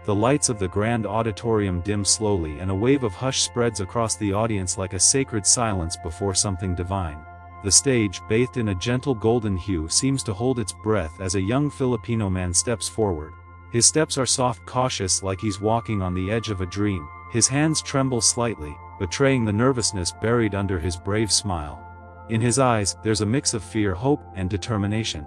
The lights of the grand auditorium dim slowly and a wave of hush spreads across the audience like a sacred silence before something divine. The stage, bathed in a gentle golden hue, seems to hold its breath as a young Filipino man steps forward. His steps are soft, cautious, like he's walking on the edge of a dream. His hands tremble slightly, betraying the nervousness buried under his brave smile. In his eyes, there's a mix of fear, hope, and determination.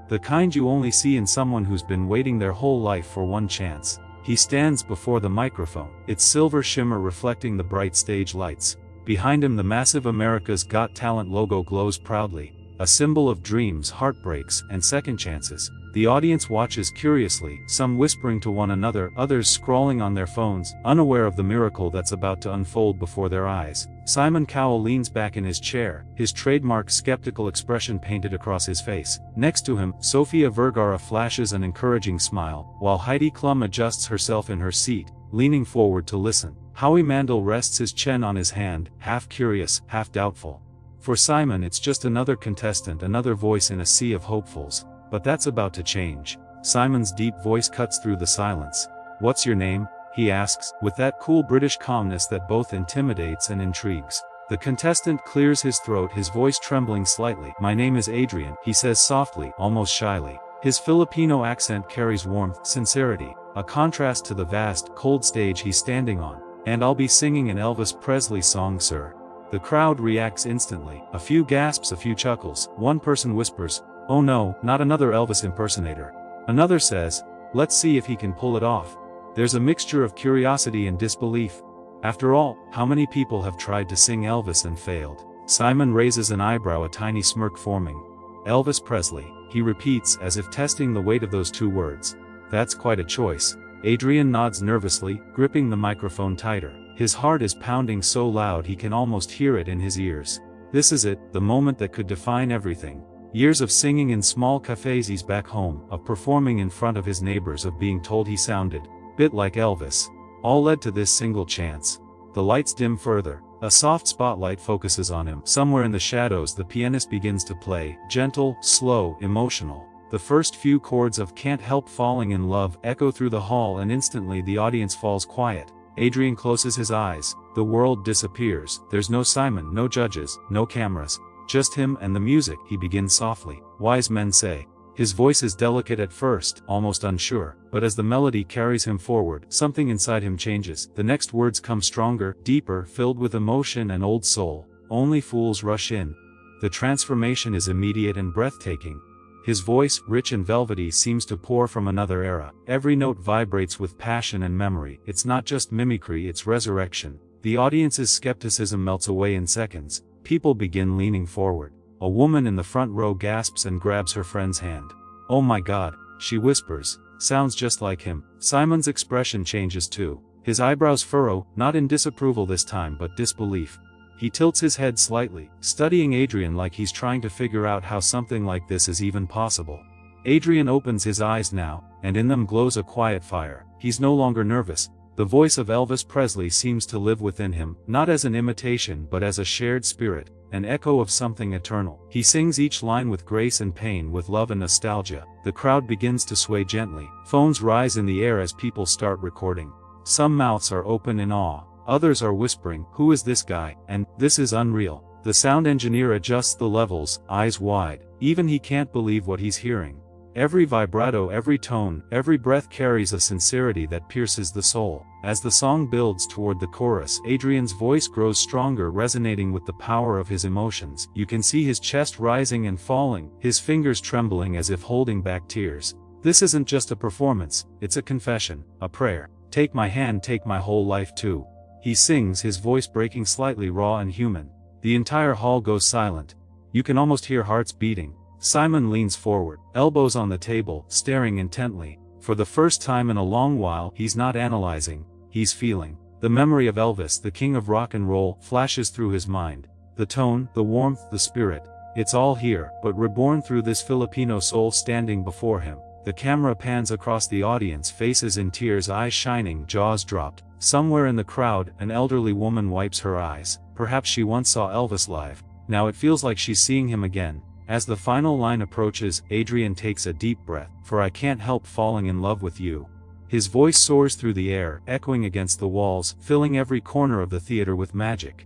The kind you only see in someone who's been waiting their whole life for one chance. He stands before the microphone, its silver shimmer reflecting the bright stage lights. Behind him the massive America's Got Talent logo glows proudly, a symbol of dreams, heartbreaks, and second chances. The audience watches curiously, some whispering to one another, others scrolling on their phones, unaware of the miracle that's about to unfold before their eyes. Simon Cowell leans back in his chair, his trademark skeptical expression painted across his face. Next to him, Sofia Vergara flashes an encouraging smile, while Heidi Klum adjusts herself in her seat, leaning forward to listen. Howie Mandel rests his chin on his hand, half curious, half doubtful. For Simon, it's just another contestant, another voice in a sea of hopefuls. But that's about to change. Simon's deep voice cuts through the silence. "What's your name?" he asks, with that cool British calmness that both intimidates and intrigues. The contestant clears his throat, his voice trembling slightly. "My name is Adrian," he says softly, almost shyly. His Filipino accent carries warmth, sincerity, a contrast to the vast, cold stage he's standing on. "And I'll be singing an Elvis Presley song, sir." The crowd reacts instantly. A few gasps, a few chuckles. One person whispers, "Oh no, not another Elvis impersonator." Another says, "Let's see if he can pull it off." There's a mixture of curiosity and disbelief. After all, how many people have tried to sing Elvis and failed? Simon raises an eyebrow, a tiny smirk forming. "Elvis Presley," he repeats, as if testing the weight of those two words. "That's quite a choice." Adrian nods nervously, gripping the microphone tighter. His heart is pounding so loud he can almost hear it in his ears. This is it, the moment that could define everything. Years of singing in small cafes he's back home, of performing in front of his neighbors, of being told he sounded bit like Elvis. All led to this single chance. The lights dim further. A soft spotlight focuses on him. Somewhere in the shadows the pianist begins to play, gentle, slow, emotional. The first few chords of "Can't Help Falling in Love" echo through the hall, and instantly the audience falls quiet. Adrian closes his eyes. The world disappears. There's no Simon, no judges, no cameras. Just him and the music. He begins softly. "Wise men say." His voice is delicate at first, almost unsure, but as the melody carries him forward, something inside him changes. The next words come stronger, deeper, filled with emotion and old soul. "Only fools rush in." The transformation is immediate and breathtaking. His voice, rich and velvety, seems to pour from another era. Every note vibrates with passion and memory. It's not just mimicry, it's resurrection. The audience's skepticism melts away in seconds. People begin leaning forward. A woman in the front row gasps and grabs her friend's hand. "Oh my God," she whispers. "Sounds just like him." Simon's expression changes too. His eyebrows furrow, not in disapproval this time but disbelief. He tilts his head slightly, studying Adrian like he's trying to figure out how something like this is even possible. Adrian opens his eyes now, and in them glows a quiet fire. He's no longer nervous. The voice of Elvis Presley seems to live within him, not as an imitation but as a shared spirit, an echo of something eternal. He sings each line with grace and pain, with love and nostalgia. The crowd begins to sway gently. Phones rise in the air as people start recording. Some mouths are open in awe. Others are whispering, "Who is this guy?" and "This is unreal." The sound engineer adjusts the levels, eyes wide. Even he can't believe what he's hearing. Every vibrato, every tone, every breath carries a sincerity that pierces the soul. As the song builds toward the chorus, Adrian's voice grows stronger, resonating with the power of his emotions. You can see his chest rising and falling, his fingers trembling as if holding back tears. This isn't just a performance, it's a confession, a prayer. "Take my hand, take my whole life too." He sings, his voice breaking slightly raw and human. The entire hall goes silent. You can almost hear hearts beating. Simon leans forward, elbows on the table, staring intently. For the first time in a long while, he's not analyzing, he's feeling. The memory of Elvis, the king of rock and roll, flashes through his mind. The tone, the warmth, the spirit. It's all here, but reborn through this Filipino soul standing before him. The camera pans across the audience, faces in tears, eyes shining, jaws dropped. Somewhere in the crowd, an elderly woman wipes her eyes. Perhaps she once saw Elvis live. Now it feels like she's seeing him again. As the final line approaches, Adrian takes a deep breath. "For I can't help falling in love with you." His voice soars through the air, echoing against the walls, filling every corner of the theater with magic.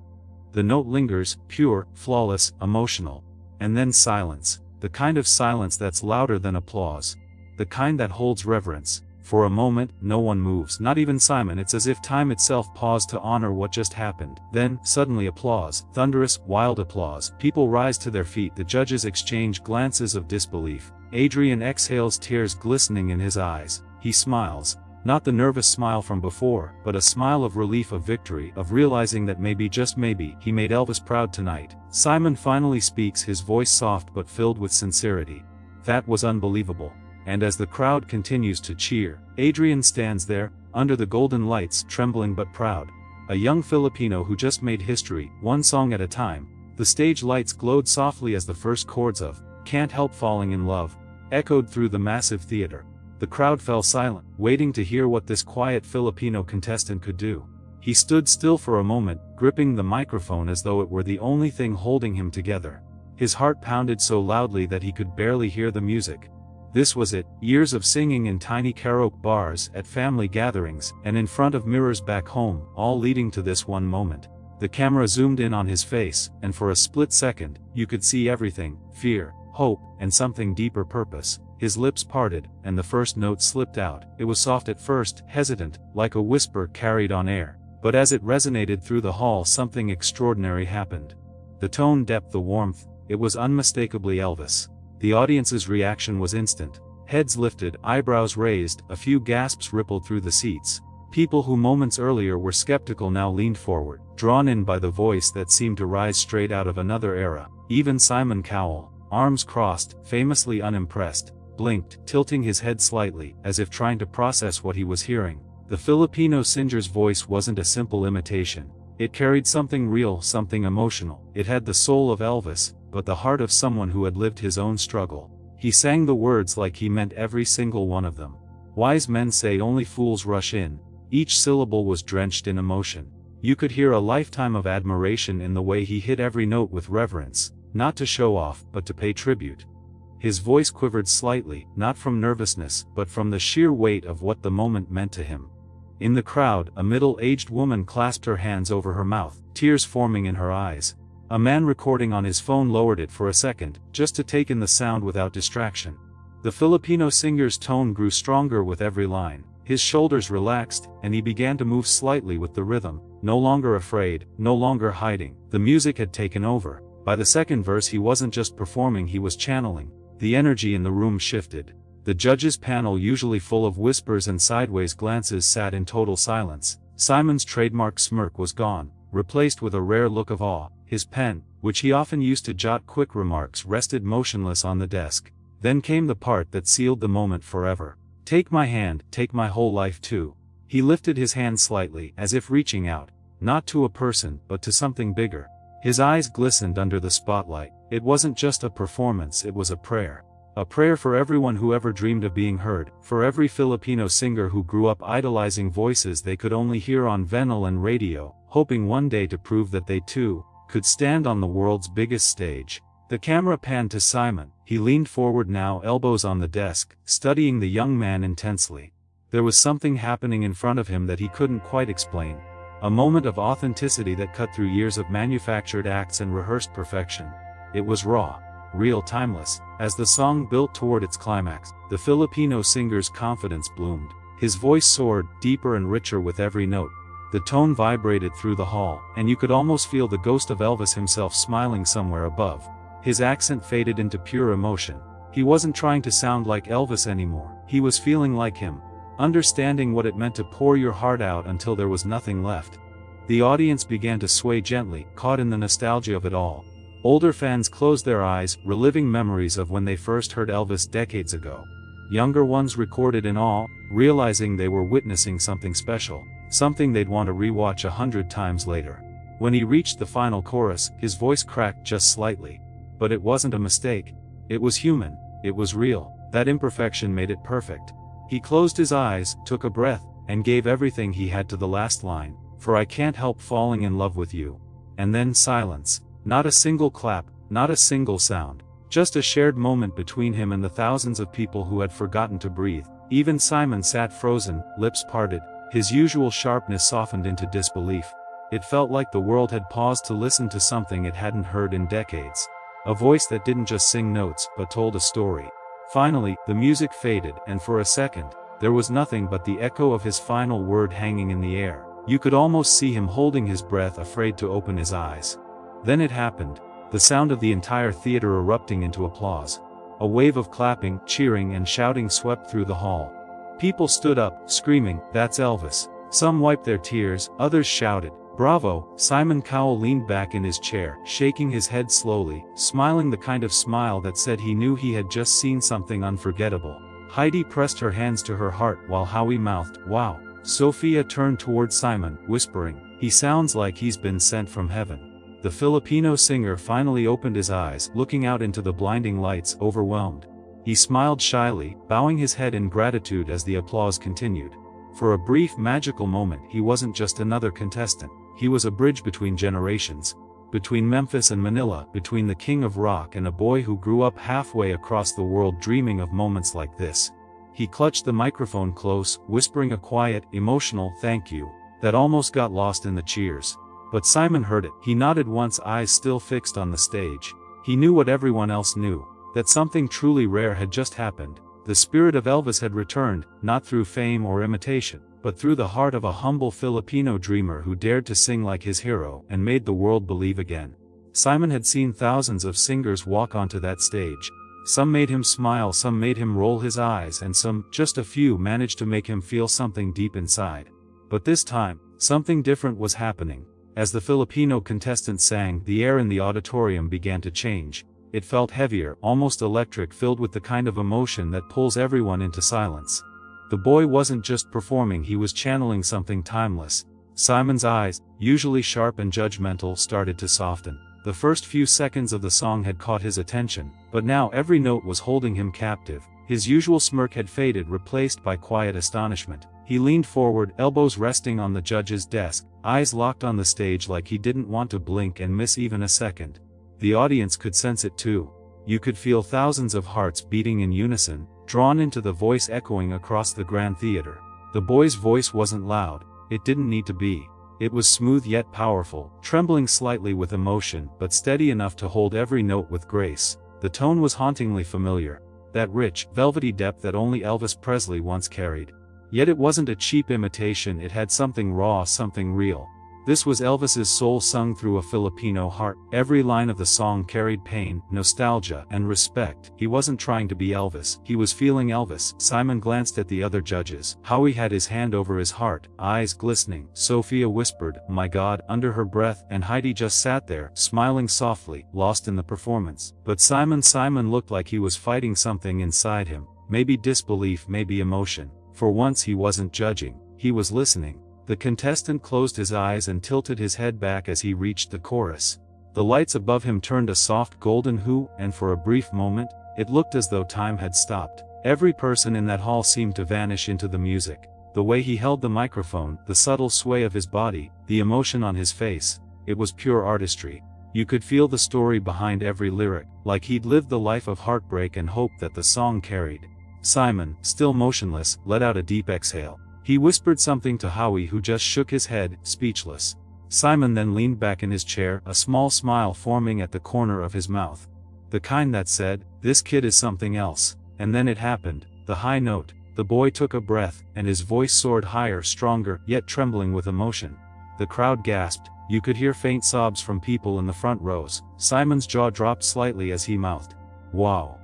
The note lingers, pure, flawless, emotional. And then silence. The kind of silence that's louder than applause. The kind that holds reverence. For a moment, no one moves, not even Simon. It's as if time itself paused to honor what just happened. Then, suddenly applause, thunderous, wild applause. People rise to their feet, the judges exchange glances of disbelief. Adrian exhales, tears glistening in his eyes. He smiles. Not the nervous smile from before, but a smile of relief, of victory, of realizing that maybe, just maybe, he made Elvis proud tonight. Simon finally speaks, his voice soft but filled with sincerity. That was unbelievable. And as the crowd continues to cheer, Adrian stands there, under the golden lights, trembling but proud. A young Filipino who just made history, one song at a time. The stage lights glowed softly as the first chords of "Can't Help Falling in Love" echoed through the massive theater. The crowd fell silent, waiting to hear what this quiet Filipino contestant could do. He stood still for a moment, gripping the microphone as though it were the only thing holding him together. His heart pounded so loudly that he could barely hear the music. This was it, years of singing in tiny karaoke bars, at family gatherings, and in front of mirrors back home, all leading to this one moment. The camera zoomed in on his face, and for a split second, you could see everything: fear, hope, and something deeper: purpose. His lips parted, and the first note slipped out. It was soft at first, hesitant, like a whisper carried on air. But as it resonated through the hall, something extraordinary happened. The tone, depth, the warmth, it was unmistakably Elvis. The audience's reaction was instant. Heads lifted, eyebrows raised, a few gasps rippled through the seats. People who moments earlier were skeptical now leaned forward, drawn in by the voice that seemed to rise straight out of another era. Even Simon Cowell, arms crossed, famously unimpressed, blinked, tilting his head slightly, as if trying to process what he was hearing. The Filipino singer's voice wasn't a simple imitation. It carried something real, something emotional. It had the soul of Elvis, but the heart of someone who had lived his own struggle. He sang the words like he meant every single one of them. Wise men say only fools rush in. Each syllable was drenched in emotion. You could hear a lifetime of admiration in the way he hit every note with reverence, not to show off, but to pay tribute. His voice quivered slightly, not from nervousness, but from the sheer weight of what the moment meant to him. In the crowd, a middle-aged woman clasped her hands over her mouth, tears forming in her eyes. A man recording on his phone lowered it for a second, just to take in the sound without distraction. The Filipino singer's tone grew stronger with every line. His shoulders relaxed, and he began to move slightly with the rhythm, no longer afraid, no longer hiding. The music had taken over. By the second verse he wasn't just performing, he was channeling. The energy in the room shifted. The judges' panel, usually full of whispers and sideways glances, sat in total silence. Simon's trademark smirk was gone, replaced with a rare look of awe. His pen, which he often used to jot quick remarks, rested motionless on the desk. Then came the part that sealed the moment forever. "Take my hand, take my whole life too." He lifted his hand slightly, as if reaching out, not to a person, but to something bigger. His eyes glistened under the spotlight. It wasn't just a performance, it was a prayer. A prayer for everyone who ever dreamed of being heard, for every Filipino singer who grew up idolizing voices they could only hear on vinyl and radio, hoping one day to prove that they too could stand on the world's biggest stage. The camera panned to Simon. He leaned forward now, elbows on the desk, studying the young man intensely. There was something happening in front of him that he couldn't quite explain. A moment of authenticity that cut through years of manufactured acts and rehearsed perfection. It was raw, real, timeless. As the song built toward its climax, the Filipino singer's confidence bloomed. His voice soared, deeper and richer with every note. The tone vibrated through the hall, and you could almost feel the ghost of Elvis himself smiling somewhere above. His accent faded into pure emotion. He wasn't trying to sound like Elvis anymore. He was feeling like him, understanding what it meant to pour your heart out until there was nothing left. The audience began to sway gently, caught in the nostalgia of it all. Older fans closed their eyes, reliving memories of when they first heard Elvis decades ago. Younger ones recorded in awe, realizing they were witnessing something special, something they'd want to rewatch 100 times later. When he reached the final chorus, his voice cracked just slightly. But it wasn't a mistake. It was human. It was real. That imperfection made it perfect. He closed his eyes, took a breath, and gave everything he had to the last line, "For I can't help falling in love with you." And then silence. Not a single clap, not a single sound. Just a shared moment between him and the thousands of people who had forgotten to breathe. Even Simon sat frozen, lips parted, his usual sharpness softened into disbelief. It felt like the world had paused to listen to something it hadn't heard in decades. A voice that didn't just sing notes but told a story. Finally, the music faded, and for a second, there was nothing but the echo of his final word hanging in the air. You could almost see him holding his breath, afraid to open his eyes. Then it happened, the sound of the entire theater erupting into applause. A wave of clapping, cheering and shouting swept through the hall. People stood up, screaming, "That's Elvis." Some wiped their tears, others shouted, "Bravo!" Simon Cowell leaned back in his chair, shaking his head slowly, smiling the kind of smile that said he knew he had just seen something unforgettable. Heidi pressed her hands to her heart while Howie mouthed, "Wow." Sophia turned toward Simon, whispering, "He sounds like he's been sent from heaven." The Filipino singer finally opened his eyes, looking out into the blinding lights, overwhelmed. He smiled shyly, bowing his head in gratitude as the applause continued. For a brief magical moment he wasn't just another contestant, he was a bridge between generations. Between Memphis and Manila, between the king of rock and a boy who grew up halfway across the world dreaming of moments like this. He clutched the microphone close, whispering a quiet, emotional "thank you" that almost got lost in the cheers. But Simon heard it. He nodded once, eyes still fixed on the stage. He knew what everyone else knew, that something truly rare had just happened. The spirit of Elvis had returned, not through fame or imitation, but through the heart of a humble Filipino dreamer who dared to sing like his hero and made the world believe again. Simon had seen thousands of singers walk onto that stage. Some made him smile, some made him roll his eyes, and some, just a few, managed to make him feel something deep inside. But this time, something different was happening. As the Filipino contestant sang, the air in the auditorium began to change. It felt heavier, almost electric, filled with the kind of emotion that pulls everyone into silence. The boy wasn't just performing, he was channeling something timeless. Simon's eyes, usually sharp and judgmental, started to soften. The first few seconds of the song had caught his attention, but now every note was holding him captive. His usual smirk had faded, replaced by quiet astonishment. He leaned forward, elbows resting on the judge's desk, eyes locked on the stage like he didn't want to blink and miss even a second. The audience could sense it too. You could feel thousands of hearts beating in unison, drawn into the voice echoing across the grand theater. The boy's voice wasn't loud. It didn't need to be. It was smooth yet powerful, trembling slightly with emotion, but steady enough to hold every note with grace. The tone was hauntingly familiar. That rich, velvety depth that only Elvis Presley once carried. Yet it wasn't a cheap imitation, it had something raw, something real. This was Elvis's soul sung through a Filipino heart. Every line of the song carried pain, nostalgia, and respect. He wasn't trying to be Elvis, he was feeling Elvis. Simon glanced at the other judges. Howie had his hand over his heart, eyes glistening. Sophia whispered, "My God," under her breath, and Heidi just sat there, smiling softly, lost in the performance. But Simon looked like he was fighting something inside him. Maybe disbelief, maybe emotion. For once he wasn't judging, he was listening. The contestant closed his eyes and tilted his head back as he reached the chorus. The lights above him turned a soft golden hue, and for a brief moment, it looked as though time had stopped. Every person in that hall seemed to vanish into the music. The way he held the microphone, the subtle sway of his body, the emotion on his face, it was pure artistry. You could feel the story behind every lyric, like he'd lived the life of heartbreak and hope that the song carried. Simon, still motionless, let out a deep exhale. He whispered something to Howie, who just shook his head, speechless. Simon then leaned back in his chair, a small smile forming at the corner of his mouth. The kind that said, "This kid is something else." And then it happened, the high note. The boy took a breath, and his voice soared higher, stronger, yet trembling with emotion. The crowd gasped. You could hear faint sobs from people in the front rows. Simon's jaw dropped slightly as he mouthed, "Wow."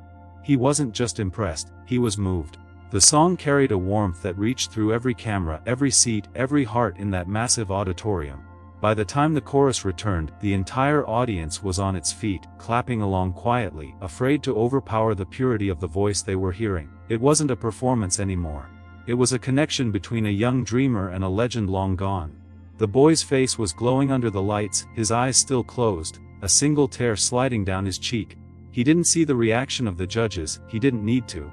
He wasn't just impressed, he was moved. The song carried a warmth that reached through every camera, every seat, every heart in that massive auditorium. By the time the chorus returned, the entire audience was on its feet, clapping along quietly, afraid to overpower the purity of the voice they were hearing. It wasn't a performance anymore. It was a connection between a young dreamer and a legend long gone. The boy's face was glowing under the lights, his eyes still closed, a single tear sliding down his cheek. He didn't see the reaction of the judges, he didn't need to.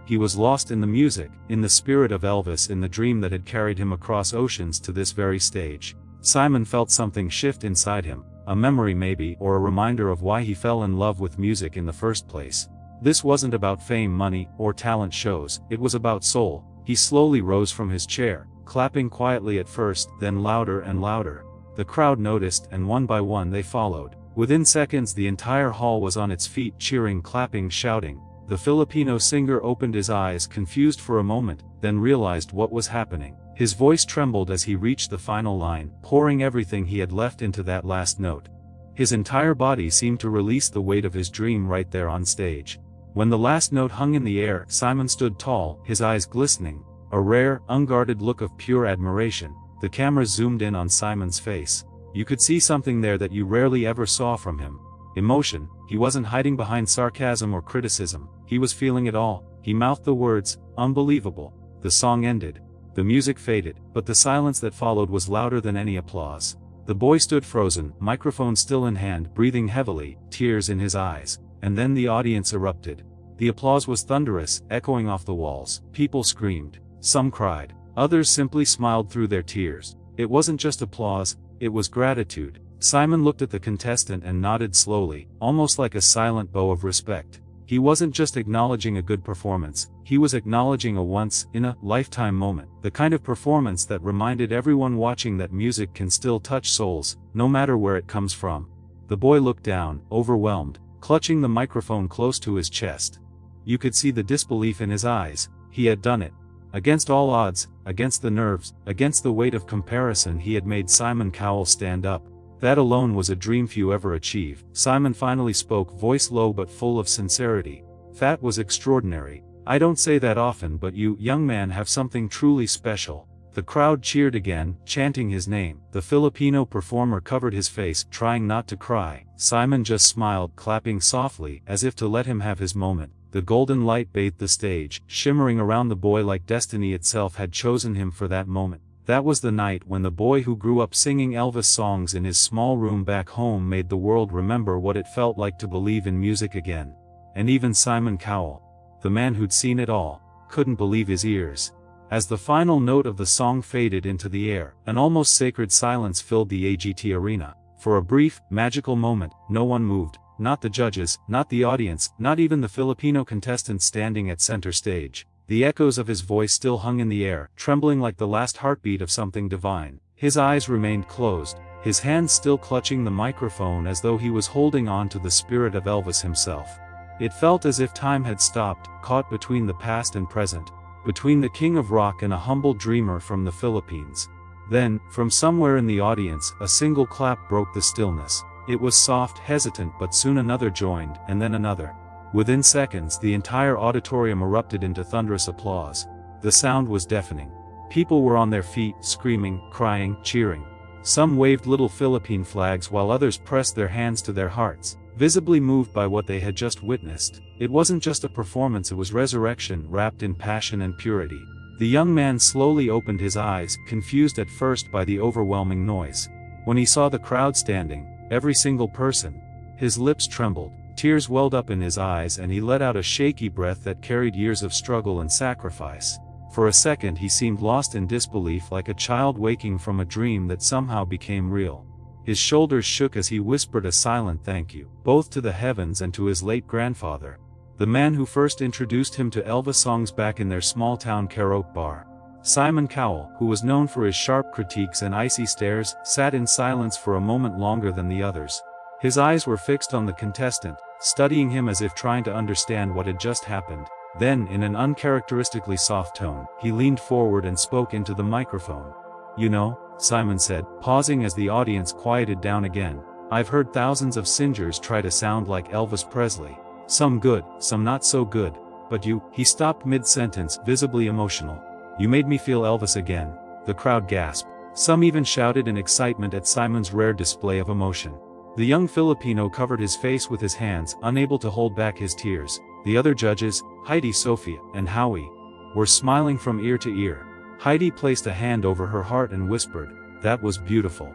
He was lost in the music, in the spirit of Elvis, in the dream that had carried him across oceans to this very stage. Simon felt something shift inside him, a memory maybe, or a reminder of why he fell in love with music in the first place. This wasn't about fame, money, or talent shows, it was about soul. He slowly rose from his chair, clapping quietly at first, then louder and louder. The crowd noticed, and one by one they followed. Within seconds the entire hall was on its feet, cheering, clapping, shouting. The Filipino singer opened his eyes, confused for a moment, then realized what was happening. His voice trembled as he reached the final line, pouring everything he had left into that last note. His entire body seemed to release the weight of his dream right there on stage. When the last note hung in the air, Simon stood tall, his eyes glistening, a rare, unguarded look of pure admiration. The camera zoomed in on Simon's face. You could see something there that you rarely ever saw from him. Emotion. He wasn't hiding behind sarcasm or criticism. He was feeling it all. He mouthed the words, "Unbelievable." The song ended. The music faded, but the silence that followed was louder than any applause. The boy stood frozen, microphone still in hand, breathing heavily, tears in his eyes. And then the audience erupted. The applause was thunderous, echoing off the walls. People screamed. Some cried. Others simply smiled through their tears. It wasn't just applause, it was gratitude. Simon looked at the contestant and nodded slowly, almost like a silent bow of respect. He wasn't just acknowledging a good performance, he was acknowledging a once-in-a-lifetime moment, the kind of performance that reminded everyone watching that music can still touch souls, no matter where it comes from. The boy looked down, overwhelmed, clutching the microphone close to his chest. You could see the disbelief in his eyes. He had done it. Against all odds, against the nerves, against the weight of comparison, he had made Simon Cowell stand up. That alone was a dream few ever achieve. Simon finally spoke, voice low but full of sincerity. "That was extraordinary. I don't say that often, but you, young man, have something truly special." The crowd cheered again, chanting his name. The Filipino performer covered his face, trying not to cry. Simon just smiled, clapping softly, as if to let him have his moment. The golden light bathed the stage, shimmering around the boy like destiny itself had chosen him for that moment. That was the night when the boy who grew up singing Elvis songs in his small room back home made the world remember what it felt like to believe in music again. And even Simon Cowell, the man who'd seen it all, couldn't believe his ears. As the final note of the song faded into the air, an almost sacred silence filled the AGT arena. For a brief, magical moment, no one moved. Not the judges, not the audience, not even the Filipino contestant standing at center stage. The echoes of his voice still hung in the air, trembling like the last heartbeat of something divine. His eyes remained closed, his hands still clutching the microphone as though he was holding on to the spirit of Elvis himself. It felt as if time had stopped, caught between the past and present, between the king of rock and a humble dreamer from the Philippines. Then, from somewhere in the audience, a single clap broke the stillness. It was soft, hesitant, but soon another joined, and then another. Within seconds, the entire auditorium erupted into thunderous applause. The sound was deafening. People were on their feet, screaming, crying, cheering. Some waved little Philippine flags while others pressed their hands to their hearts, visibly moved by what they had just witnessed. It wasn't just a performance, it was resurrection wrapped in passion and purity. The young man slowly opened his eyes, confused at first by the overwhelming noise. When he saw the crowd standing, every single person, his lips trembled, tears welled up in his eyes, and he let out a shaky breath that carried years of struggle and sacrifice. For a second he seemed lost in disbelief, like a child waking from a dream that somehow became real. His shoulders shook as he whispered a silent thank you, both to the heavens and to his late grandfather, the man who first introduced him to Elvis songs back in their small-town karaoke bar. Simon Cowell, who was known for his sharp critiques and icy stares, sat in silence for a moment longer than the others. His eyes were fixed on the contestant, studying him as if trying to understand what had just happened. Then, in an uncharacteristically soft tone, he leaned forward and spoke into the microphone. "You know," Simon said, pausing as the audience quieted down again, "I've heard thousands of singers try to sound like Elvis Presley. Some good, some not so good. But you..." He stopped mid-sentence, visibly emotional. "You made me feel Elvis again." The crowd gasped. Some even shouted in excitement at Simon's rare display of emotion. The young Filipino covered his face with his hands, unable to hold back his tears. The other judges, Heidi, Sophia, and Howie, were smiling from ear to ear. Heidi placed a hand over her heart and whispered, "That was beautiful."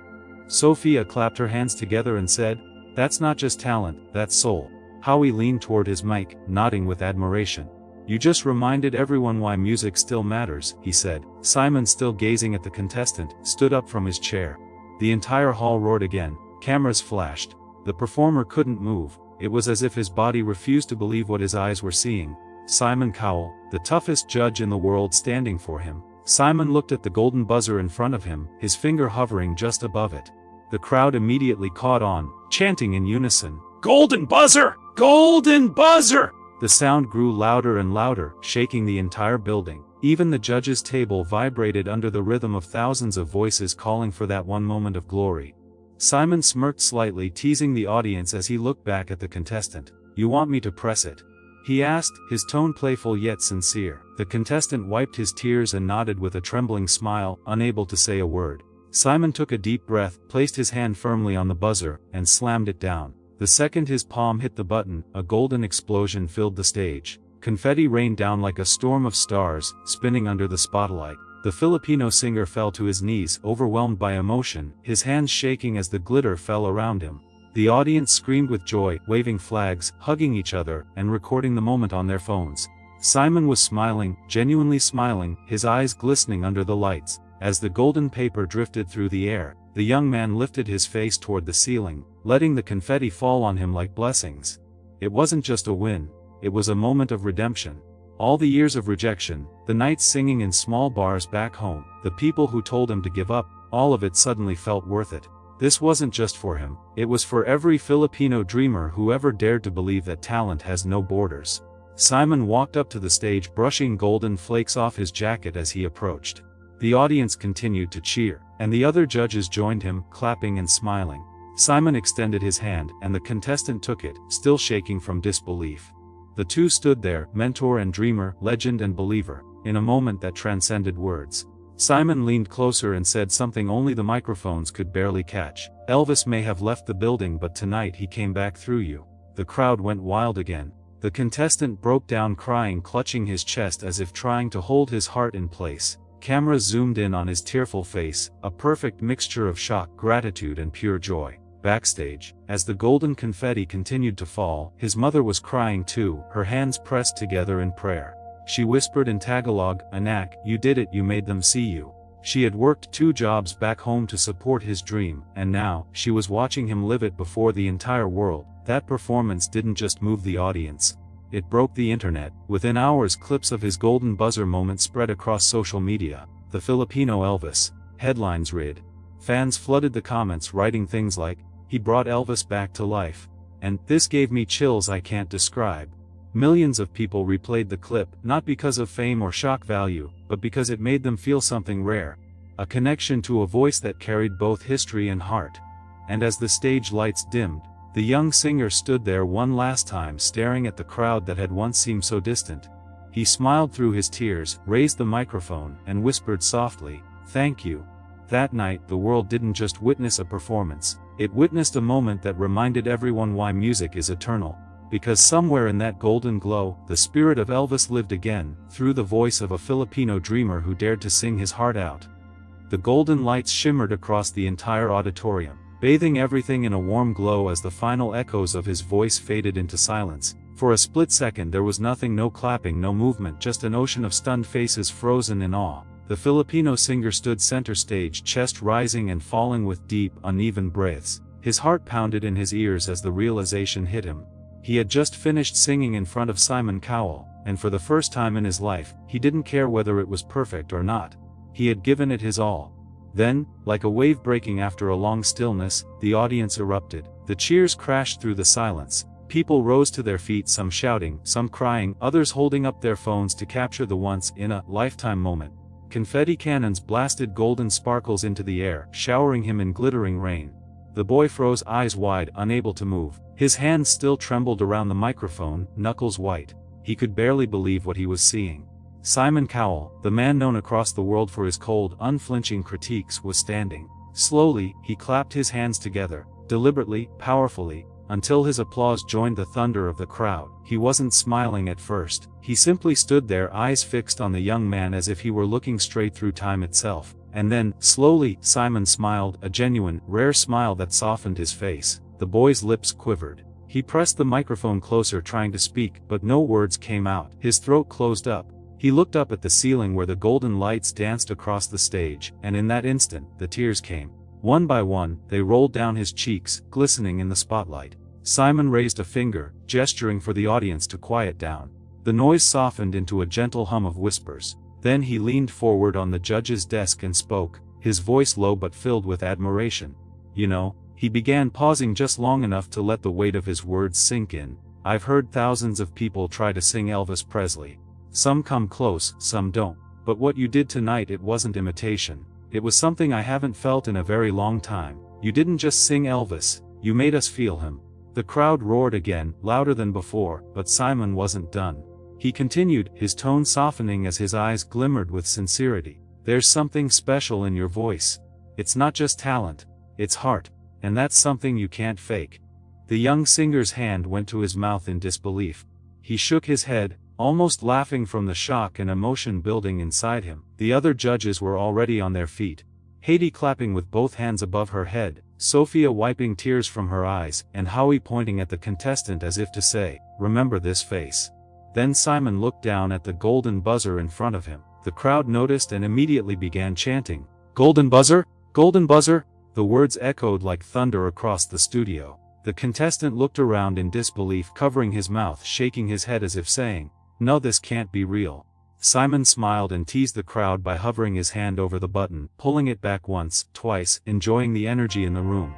Sophia clapped her hands together and said, "That's not just talent, that's soul." Howie leaned toward his mic, nodding with admiration. "You just reminded everyone why music still matters," he said. Simon, still gazing at the contestant, stood up from his chair. The entire hall roared again. Cameras flashed. The performer couldn't move. It was as if his body refused to believe what his eyes were seeing. Simon Cowell, the toughest judge in the world, standing for him. Simon looked at the golden buzzer in front of him, his finger hovering just above it. The crowd immediately caught on, chanting in unison, "Golden buzzer! Golden buzzer!" The sound grew louder and louder, shaking the entire building. Even the judge's table vibrated under the rhythm of thousands of voices calling for that one moment of glory. Simon smirked slightly, teasing the audience as he looked back at the contestant. "You want me to press it?" he asked, his tone playful yet sincere. The contestant wiped his tears and nodded with a trembling smile, unable to say a word. Simon took a deep breath, placed his hand firmly on the buzzer, and slammed it down. The second his palm hit the button, a golden explosion filled the stage. Confetti rained down like a storm of stars, spinning under the spotlight. The Filipino singer fell to his knees, overwhelmed by emotion, his hands shaking as the glitter fell around him. The audience screamed with joy, waving flags, hugging each other, and recording the moment on their phones. Simon was smiling, genuinely smiling, his eyes glistening under the lights. As the golden paper drifted through the air, the young man lifted his face toward the ceiling, letting the confetti fall on him like blessings. It wasn't just a win, it was a moment of redemption. All the years of rejection, the nights singing in small bars back home, the people who told him to give up, all of it suddenly felt worth it. This wasn't just for him, it was for every Filipino dreamer who ever dared to believe that talent has no borders. Simon walked up to the stage, brushing golden flakes off his jacket as he approached. The audience continued to cheer, and the other judges joined him, clapping and smiling. Simon extended his hand, and the contestant took it, still shaking from disbelief. The two stood there, mentor and dreamer, legend and believer, in a moment that transcended words. Simon leaned closer and said something only the microphones could barely catch. "Elvis may have left the building, but tonight he came back through you." The crowd went wild again. The contestant broke down crying, clutching his chest as if trying to hold his heart in place. Cameras zoomed in on his tearful face, a perfect mixture of shock, gratitude and pure joy. Backstage, as the golden confetti continued to fall, his mother was crying too, her hands pressed together in prayer. She whispered in Tagalog, "Anak, you did it, you made them see you." She had worked 2 jobs back home to support his dream, and now, she was watching him live it before the entire world. That performance didn't just move the audience. It broke the internet. Within hours, clips of his golden buzzer moment spread across social media. "The Filipino Elvis," headlines read. Fans flooded the comments, writing things like, "He brought Elvis back to life," and "This gave me chills I can't describe." Millions of people replayed the clip, not because of fame or shock value, but because it made them feel something rare. A connection to a voice that carried both history and heart. And as the stage lights dimmed, the young singer stood there one last time, staring at the crowd that had once seemed so distant. He smiled through his tears, raised the microphone, and whispered softly, "Thank you." That night, the world didn't just witness a performance, it witnessed a moment that reminded everyone why music is eternal. Because somewhere in that golden glow, the spirit of Elvis lived again, through the voice of a Filipino dreamer who dared to sing his heart out. The golden lights shimmered across the entire auditorium, bathing everything in a warm glow as the final echoes of his voice faded into silence. For a split second there was nothing, no clapping, no movement, just an ocean of stunned faces frozen in awe. The Filipino singer stood center stage, chest rising and falling with deep, uneven breaths. His heart pounded in his ears as the realization hit him. He had just finished singing in front of Simon Cowell, and for the first time in his life, he didn't care whether it was perfect or not. He had given it his all. Then, like a wave breaking after a long stillness, the audience erupted. The cheers crashed through the silence. People rose to their feet, some shouting, some crying, others holding up their phones to capture the once-in-a-lifetime moment. Confetti cannons blasted golden sparkles into the air, showering him in glittering rain. The boy froze, eyes wide, unable to move. His hands still trembled around the microphone, knuckles white. He could barely believe what he was seeing. Simon Cowell, the man known across the world for his cold, unflinching critiques, was standing. Slowly, he clapped his hands together, deliberately, powerfully, until his applause joined the thunder of the crowd. He wasn't smiling at first. He simply stood there, eyes fixed on the young man as if he were looking straight through time itself. And then, slowly, Simon smiled, a genuine, rare smile that softened his face. The boy's lips quivered. He pressed the microphone closer, trying to speak, but no words came out. His throat closed up. He looked up at the ceiling where the golden lights danced across the stage, and in that instant, the tears came. One by one, they rolled down his cheeks, glistening in the spotlight. Simon raised a finger, gesturing for the audience to quiet down. The noise softened into a gentle hum of whispers. Then he leaned forward on the judge's desk and spoke, his voice low but filled with admiration. "You know," he began, pausing just long enough to let the weight of his words sink in, "I've heard thousands of people try to sing Elvis Presley. Some come close, some don't. But what you did tonight, it wasn't imitation. It was something I haven't felt in a very long time. You didn't just sing Elvis, you made us feel him." The crowd roared again, louder than before, but Simon wasn't done. He continued, his tone softening as his eyes glimmered with sincerity. "There's something special in your voice. It's not just talent, it's heart, and that's something you can't fake." The young singer's hand went to his mouth in disbelief. He shook his head, almost laughing from the shock and emotion building inside him. The other judges were already on their feet. Haiti clapping with both hands above her head, Sophia wiping tears from her eyes, and Howie pointing at the contestant as if to say, "Remember this face." Then Simon looked down at the golden buzzer in front of him. The crowd noticed and immediately began chanting, "Golden buzzer! Golden buzzer!" The words echoed like thunder across the studio. The contestant looked around in disbelief, covering his mouth, shaking his head as if saying, "No, this can't be real." Simon smiled and teased the crowd by hovering his hand over the button, pulling it back once, twice, enjoying the energy in the room.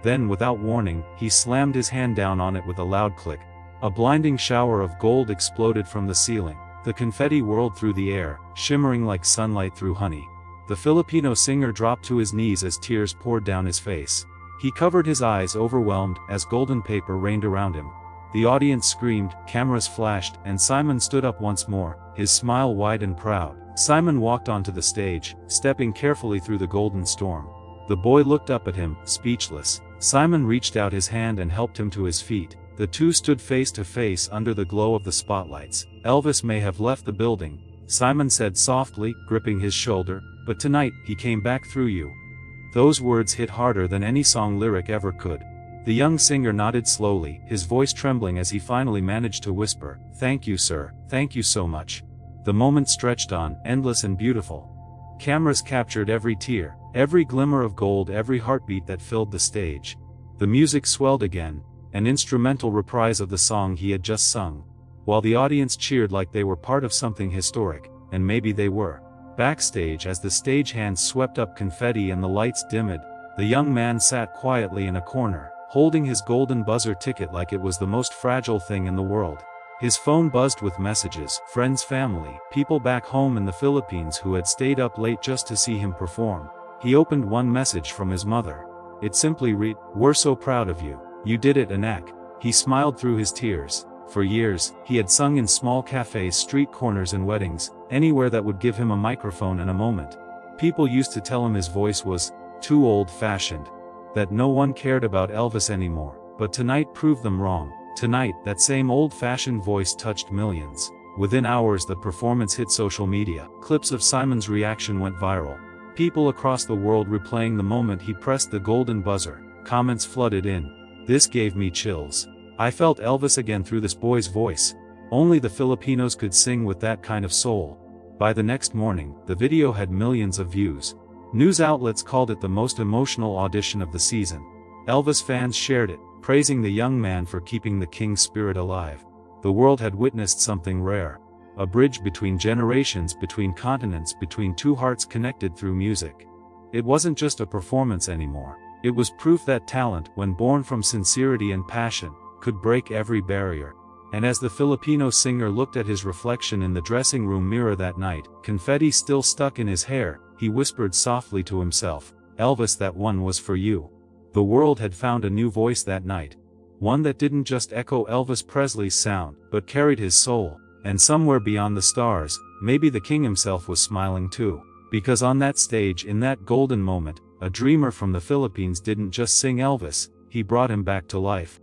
Then, without warning, he slammed his hand down on it with a loud click. A blinding shower of gold exploded from the ceiling. The confetti whirled through the air, shimmering like sunlight through honey. The Filipino singer dropped to his knees as tears poured down his face. He covered his eyes, overwhelmed, as golden paper rained around him. The audience screamed, cameras flashed, and Simon stood up once more, his smile wide and proud. Simon walked onto the stage, stepping carefully through the golden storm. The boy looked up at him, speechless. Simon reached out his hand and helped him to his feet. The two stood face to face under the glow of the spotlights. "Elvis may have left the building," Simon said softly, gripping his shoulder, "but tonight, he came back through you." Those words hit harder than any song lyric ever could. The young singer nodded slowly, his voice trembling as he finally managed to whisper, "Thank you, sir, thank you so much." The moment stretched on, endless and beautiful. Cameras captured every tear, every glimmer of gold, every heartbeat that filled the stage. The music swelled again, an instrumental reprise of the song he had just sung, while the audience cheered like they were part of something historic, and maybe they were. Backstage, as the stagehands swept up confetti and the lights dimmed, the young man sat quietly in a corner, holding his golden buzzer ticket like it was the most fragile thing in the world. His phone buzzed with messages, friends, family, people back home in the Philippines who had stayed up late just to see him perform. He opened one message from his mother. It simply read, "We're so proud of you. You did it, Anak." He smiled through his tears. For years, he had sung in small cafes, street corners and weddings, anywhere that would give him a microphone and a moment. People used to tell him his voice was too old-fashioned, that no one cared about Elvis anymore, but tonight proved them wrong. Tonight, that same old-fashioned voice touched millions. Within hours, the performance hit social media. Clips of Simon's reaction went viral. People across the world replaying the moment he pressed the golden buzzer. Comments flooded in. "This gave me chills. I felt Elvis again through this boy's voice. Only the Filipinos could sing with that kind of soul." By the next morning, the video had millions of views. News outlets called it the most emotional audition of the season. Elvis fans shared it, praising the young man for keeping the king's spirit alive. The world had witnessed something rare. A bridge between generations, between continents, between two hearts connected through music. It wasn't just a performance anymore. It was proof that talent, when born from sincerity and passion, could break every barrier. And as the Filipino singer looked at his reflection in the dressing room mirror that night, confetti still stuck in his hair, he whispered softly to himself, "Elvis, that one was for you." The world had found a new voice that night. One that didn't just echo Elvis Presley's sound, but carried his soul. And somewhere beyond the stars, maybe the king himself was smiling too. Because on that stage, in that golden moment, a dreamer from the Philippines didn't just sing Elvis, he brought him back to life.